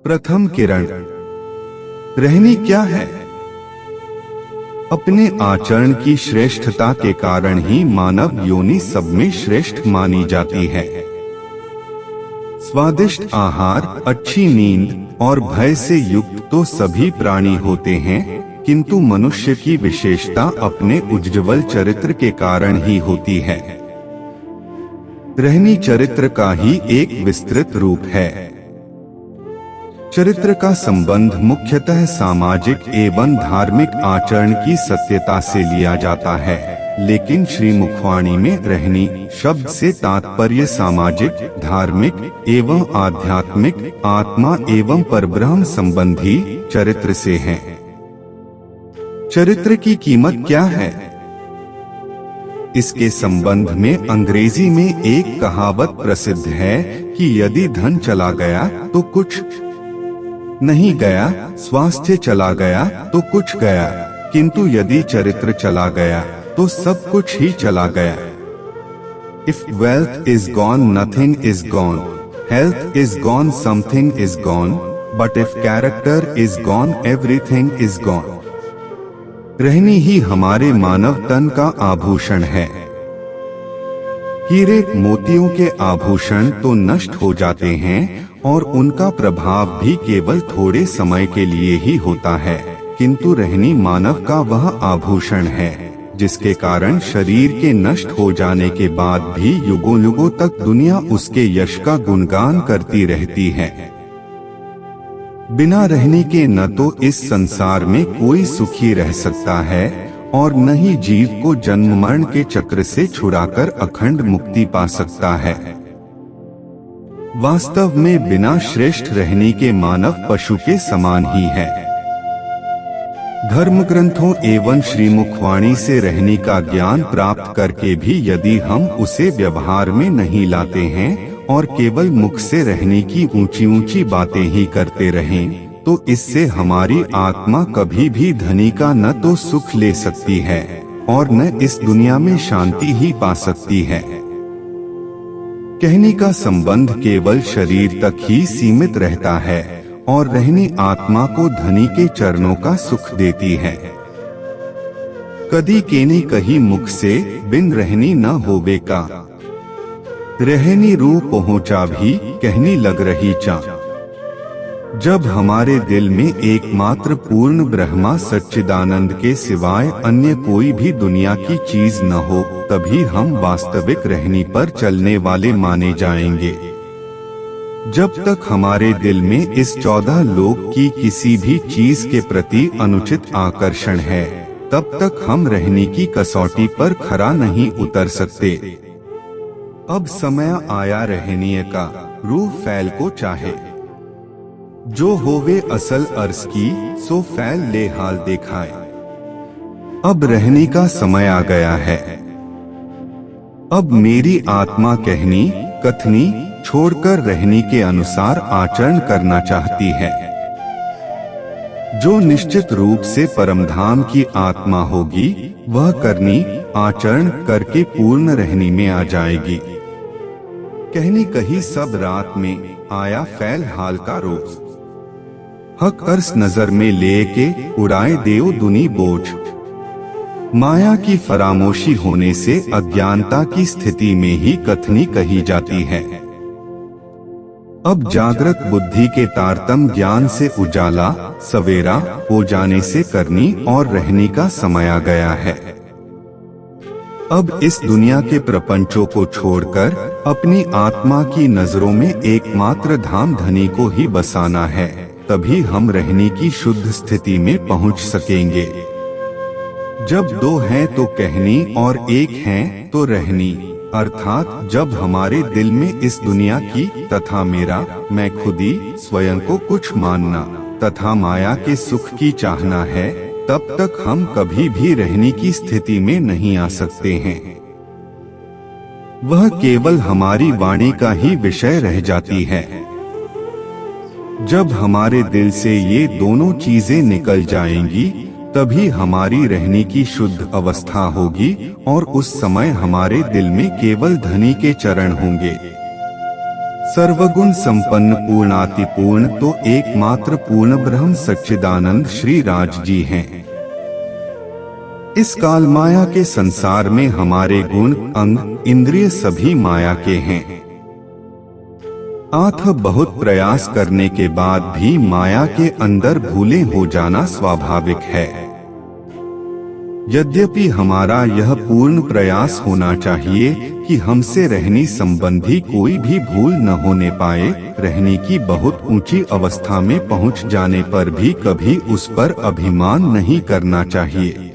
प्रथम किरण। रहनी क्या है? अपने आचरण की श्रेष्ठता के कारण ही मानव योनि सब में श्रेष्ठ मानी जाती है। स्वादिष्ट आहार, अच्छी नींद और भय से युक्त तो सभी प्राणी होते हैं, किंतु मनुष्य की विशेषता अपने उज्ज्वल चरित्र के कारण ही होती है। रहनी चरित्र का ही एक विस्तृत रूप है। चरित्र का संबंध मुख्यतः सामाजिक एवं धार्मिक आचरण की सत्यता से लिया जाता है, लेकिन श्री मुखवाणी में रहनी शब्द से तात्पर्य सामाजिक, धार्मिक एवं आध्यात्मिक, आत्मा एवं परब्रह्म संबंधी चरित्र से है। चरित्र की कीमत क्या है? इसके संबंध में अंग्रेजी में एक कहावत प्रसिद्ध है कि यदि धन चला गया तो कुछ नहीं गया, स्वास्थ्य चला गया तो कुछ गया, किंतु यदि चरित्र चला गया तो सब कुछ ही चला गया। If wealth is gone, nothing is gone. Health is gone, something is gone. But if character is gone, everything is gone. रहनी ही हमारे मानव तन का आभूषण है। हीरे मोतियों के आभूषण तो नष्ट हो जाते हैं और उनका प्रभाव भी केवल थोड़े समय के लिए ही होता है, किंतु रहनी मानव का वह आभूषण है जिसके कारण शरीर के नष्ट हो जाने के बाद भी युगों युगों तक दुनिया उसके यश का गुणगान करती रहती है। बिना रहने के न तो इस संसार में कोई सुखी रह सकता है और न ही जीव को जन्म मरण के चक्र से छुड़ाकर अखंड मुक्ति पा सकता है। वास्तव में बिना श्रेष्ठ रहने के मानव पशु के समान ही है। धर्म ग्रंथों एवं श्री मुखवाणी से रहने का ज्ञान प्राप्त करके भी यदि हम उसे व्यवहार में नहीं लाते हैं और केवल मुख से रहने की ऊंची ऊंची बातें ही करते रहें, तो इससे हमारी आत्मा कभी भी धनी का न तो सुख ले सकती है और न इस दुनिया में शांति ही पा सकती है। कहने का संबंध केवल शरीर तक ही सीमित रहता है और रहनी आत्मा को धनी के चरणों का सुख देती है। कदी केनी कही मुख से बिन रहनी न होवे का, रहनी रू पहुंचा भी कहनी लग रही चा। जब हमारे दिल में एकमात्र पूर्ण ब्रह्मा सच्चिदानंद के सिवाय अन्य कोई भी दुनिया की चीज न हो, तभी हम वास्तविक रहनी पर चलने वाले माने जाएंगे। जब तक हमारे दिल में इस 14 लोक की किसी भी चीज के प्रति अनुचित आकर्षण है, तब तक हम रहने की कसौटी पर खरा नहीं उतर सकते। अब समय आया रहनीय का, रूह फैल को चाहे। जो होवे असल अर्ज की, सो फैल ले हाल देखाए। अब रहने का समय आ गया है। अब मेरी आत्मा कहनी कथनी छोड़कर रहने के अनुसार आचरण करना चाहती है। जो निश्चित रूप से परमधाम की आत्मा होगी, वह करनी आचरण करके पूर्ण रहने में आ जाएगी। कहनी कही सब रात में, आया फैल हाल का रोज। हक अर्स नजर में लेके उड़ाए देओ दुनी बोझ। माया की फरामोशी होने से अज्ञानता की स्थिति में ही कथनी कही जाती है। अब जागृत बुद्धि के तारतम ज्ञान से उजाला सवेरा हो जाने से करनी और रहने का समय आ गया है। अब इस दुनिया के प्रपंचों को छोड़कर अपनी आत्मा की नजरों में एकमात्र धाम धनी को ही बसाना है, तभी हम रहने की शुद्ध स्थिति में पहुंच सकेंगे। जब दो हैं तो कहनी और एक हैं तो रहनी, अर्थात जब हमारे दिल में इस दुनिया की तथा मेरा, मैं खुदी, स्वयं को कुछ मानना तथा माया के सुख की चाहना है, तब तक हम कभी भी रहने की स्थिति में नहीं आ सकते हैं। वह केवल हमारी वाणी का ही विषय रह जाती है। जब हमारे दिल से ये दोनों चीजें निकल जाएंगी, तभी हमारी रहने की शुद्ध अवस्था होगी और उस समय हमारे दिल में केवल धनी के चरण होंगे। सर्वगुण संपन्न पूर्णातिपूर्ण तो एकमात्र पूर्ण ब्रह्म सच्चिदानंद श्री राज जी हैं। इस काल माया के संसार में हमारे गुण, अंग, इंद्रिय सभी माया के हैं। अतः बहुत प्रयास करने के बाद भी माया के अंदर भूले हो जाना स्वाभाविक है। यद्यपि हमारा यह पूर्ण प्रयास होना चाहिए कि हमसे रहनी संबंधी कोई भी भूल न होने पाए। रहनी की बहुत ऊंची अवस्था में पहुंच जाने पर भी कभी उस पर अभिमान नहीं करना चाहिए।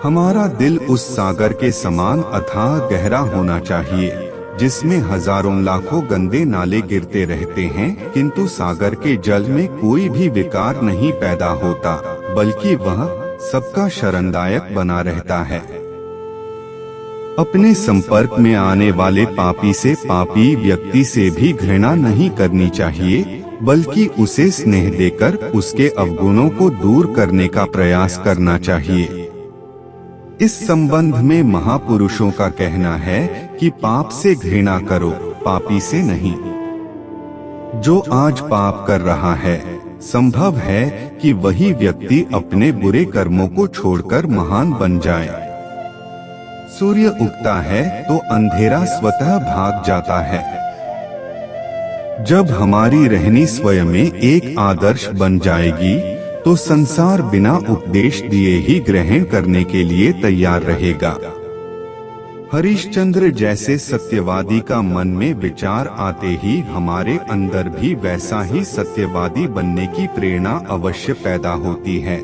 हमारा दिल उस सागर के समान अथाह गहरा होना चाहिए जिसमें हजारों लाखों गंदे नाले गिरते रहते हैं, किंतु सागर के जल में कोई भी विकार नहीं पैदा होता, बल्कि वह सबका शरणदायक बना रहता है। अपने संपर्क में आने वाले पापी से, पापी व्यक्ति से भी घृणा नहीं करनी चाहिए, बल्कि उसे स्नेह देकर उसके अवगुणों को दूर करने का प्रयास करना चाहिए। इस संबंध में महापुरुषों का कहना है कि पाप से घृणा करो, पापी से नहीं। जो आज पाप कर रहा है, संभव है कि वही व्यक्ति अपने बुरे कर्मों को छोड़कर महान बन जाए। सूर्य उगता है तो अंधेरा स्वतः भाग जाता है। जब हमारी रहनी स्वयं में एक आदर्श बन जाएगी तो संसार बिना उपदेश दिए ही ग्रहण करने के लिए तैयार रहेगा। हरिश्चंद्र जैसे सत्यवादी का मन में विचार आते ही हमारे अंदर भी वैसा ही सत्यवादी बनने की प्रेरणा अवश्य पैदा होती है,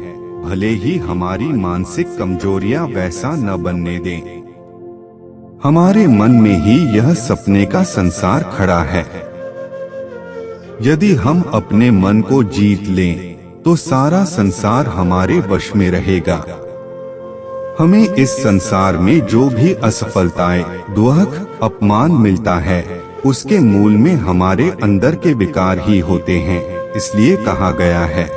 भले ही हमारी मानसिक कमजोरियां वैसा न बनने दें। हमारे मन में ही यह सपने का संसार खड़ा है। यदि हम अपने मन को जीत लें तो सारा संसार हमारे वश में रहेगा। हमें इस संसार में जो भी असफलताएं, दुख, अपमान मिलता है, उसके मूल में हमारे अंदर के विकार ही होते हैं। इसलिए कहा गया है,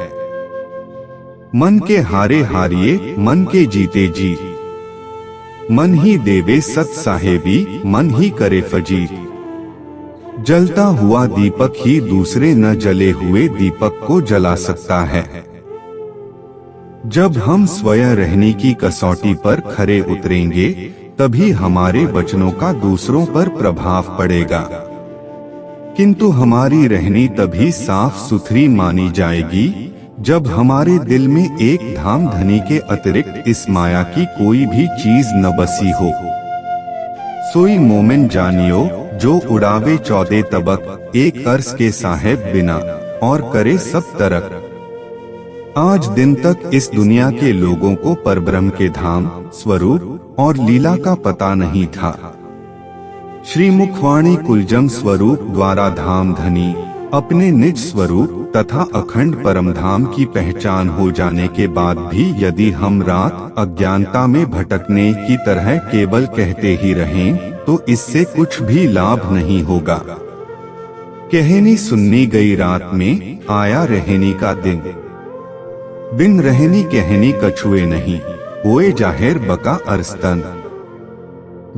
मन के हारे हारिए, मन के जीते जीत। मन ही देवे सत साहेबी, मन ही करे फजीत। जलता हुआ दीपक ही दूसरे न जले हुए दीपक को जला सकता है। जब हम स्वयं रहने की कसौटी पर खरे उतरेंगे, तभी हमारे वचनों का दूसरों पर प्रभाव पड़ेगा। किंतु हमारी रहनी तभी साफ सुथरी मानी जाएगी जब हमारे दिल में एक धाम धनी के अतिरिक्त इस माया की कोई भी चीज न बसी हो। सोई मोमिन जानियो जो उड़ावे 14 तबक, एक अर्श के साहेब बिना और करे सब तरक। आज दिन तक इस दुनिया के लोगों को परब्रह्म के धाम, स्वरूप और लीला का पता नहीं था। श्री मुखवाणी कुलजम स्वरूप द्वारा धाम धनी अपने निज स्वरूप तथा अखंड परम धाम की पहचान हो जाने के बाद भी यदि हम रात अज्ञानता में भटकने की तरह केवल कहते ही रहें, तो इससे कुछ भी लाभ नहीं होगा। कहनी सुननी गई रात में, आया रहनी का दिन। बिन रहनी कहनी कछुए नहीं, होए जाहिर बका अरस्तन।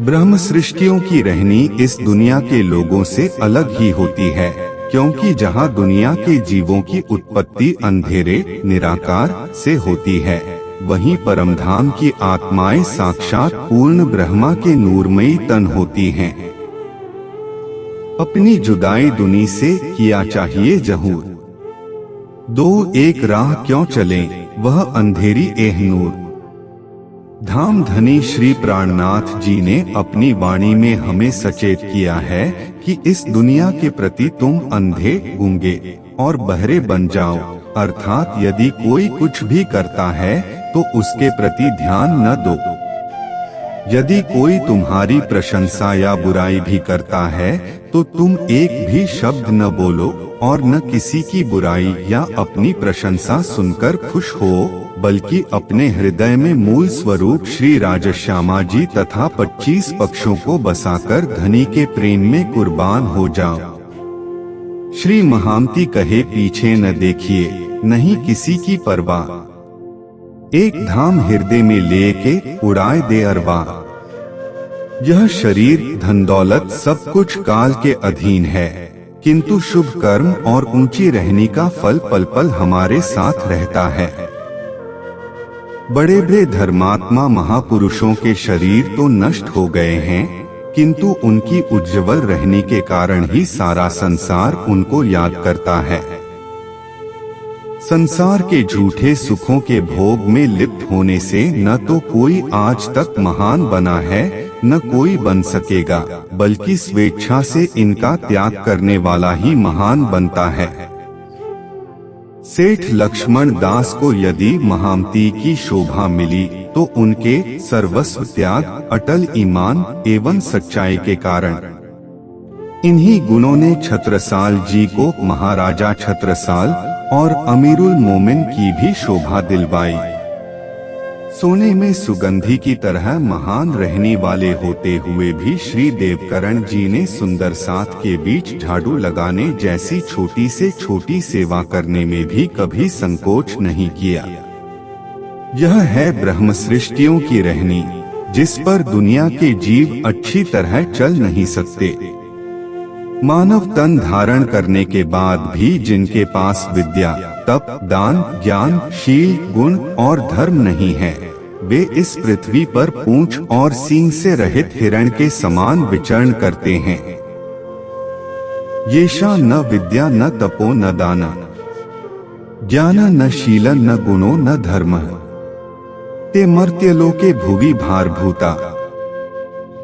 ब्रह्म सृष्टियों की रहनी इस दुनिया के लोगों से अलग ही होती है, क्योंकि जहाँ दुनिया के जीवों की उत्पत्ति अंधेरे, निराकार से होती है, वहीं परमधाम की आत्माएं साक्षात पूर्ण ब्रह्मा के नूरमयी तन होती हैं। अपनी जुदाई दुनी से किया चाहिए जहूर। दो एक राह क्यों चलें, वह अंधेरी एह नूर। धाम धनी श्री प्राणनाथ जी ने अपनी वाणी में हमें सचेत किया है कि इस दुनिया के प्रति तुम अंधे, गूंगे और बहरे बन जाओ। अर्थात यदि कोई कुछ भी करता है तो उसके प्रति ध्यान न दो। यदि कोई तुम्हारी प्रशंसा या बुराई भी करता है तो तुम एक भी शब्द न बोलो और न किसी की बुराई या अपनी प्रशंसा सुनकर खुश हो, बल्कि अपने हृदय में मूल स्वरूप श्री राजश्यामा जी तथा 25 पक्षों को बसाकर धनी के प्रेम में कुर्बान हो जाओ। श्री महामती कहे पीछे न देखिए, नहीं किसी की परवाह। एक धाम हृदय में लेके उड़ाए दे अरवा। यह शरीर, धन दौलत सब कुछ काल के अधीन है, किंतु शुभ कर्म और ऊंची रहने का फल पल पल हमारे साथ रहता है। बड़े बड़े धर्मात्मा महापुरुषों के शरीर तो नष्ट हो गए हैं, किंतु उनकी उज्ज्वल रहने के कारण ही सारा संसार उनको याद करता है। संसार के झूठे सुखों के भोग में लिप्त होने से न तो कोई आज तक महान बना है, न कोई बन सकेगा, बल्कि स्वेच्छा से इनका त्याग करने वाला ही महान बनता है। सेठ लक्ष्मण दास को यदि महामती की शोभा मिली तो उनके सर्वस्व त्याग, अटल ईमान एवं सच्चाई के कारण। इन्हीं गुणों ने छत्रसाल जी को महाराजा छत्रसाल और अमीरुल मोमिन की भी शोभा दिलवाई। सोने में सुगंधी की तरह महान रहने वाले होते हुए भी श्री देवकरण जी ने सुंदर साथ के बीच झाड़ू लगाने जैसी छोटी से छोटी सेवा करने में भी कभी संकोच नहीं किया। यह है ब्रह्म सृष्टियों की रहनी, जिस पर दुनिया के जीव अच्छी तरह चल नहीं सकते। मानव तन धारण करने के बाद भी जिनके पास विद्या, तप, दान, ज्ञान, शील, गुण और धर्म नहीं है, वे इस पृथ्वी पर पूंछ और सींग से रहित हिरण के समान विचरण करते हैं। येषा न विद्या न तपो न दान, ज्ञान न शील न गुणो न धर्म, ते मर्त्यलोके भुवि भारभूता,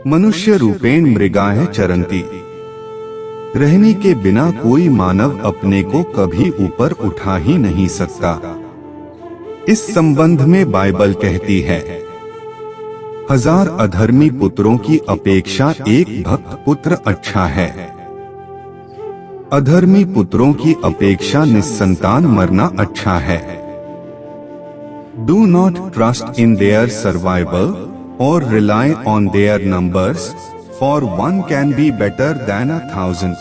मनुष्य रूपेण मृगाः चरन्ति। रहने के बिना कोई मानव अपने को कभी ऊपर उठा ही नहीं सकता। इस संबंध में बाइबल कहती है, 1000 अधर्मी पुत्रों की अपेक्षा एक भक्त पुत्र अच्छा है। अधर्मी पुत्रों की अपेक्षा निस्संतान मरना अच्छा है। Do not trust in their survival or rely on their numbers, for one can be better than 1,000.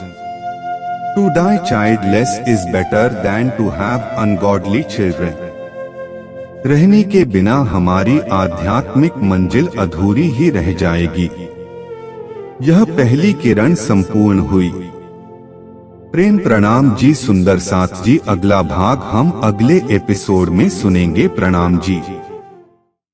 To die childless is better than to have ungodly children. रहने के बिना हमारी आध्यात्मिक मंजिल अधूरी ही रह जाएगी। यह पहली किरण संपूर्ण हुई। प्रेम प्रणाम जी सुंदर साथ जी। अगला भाग हम अगले एपिसोड में सुनेंगे। प्रणाम जी।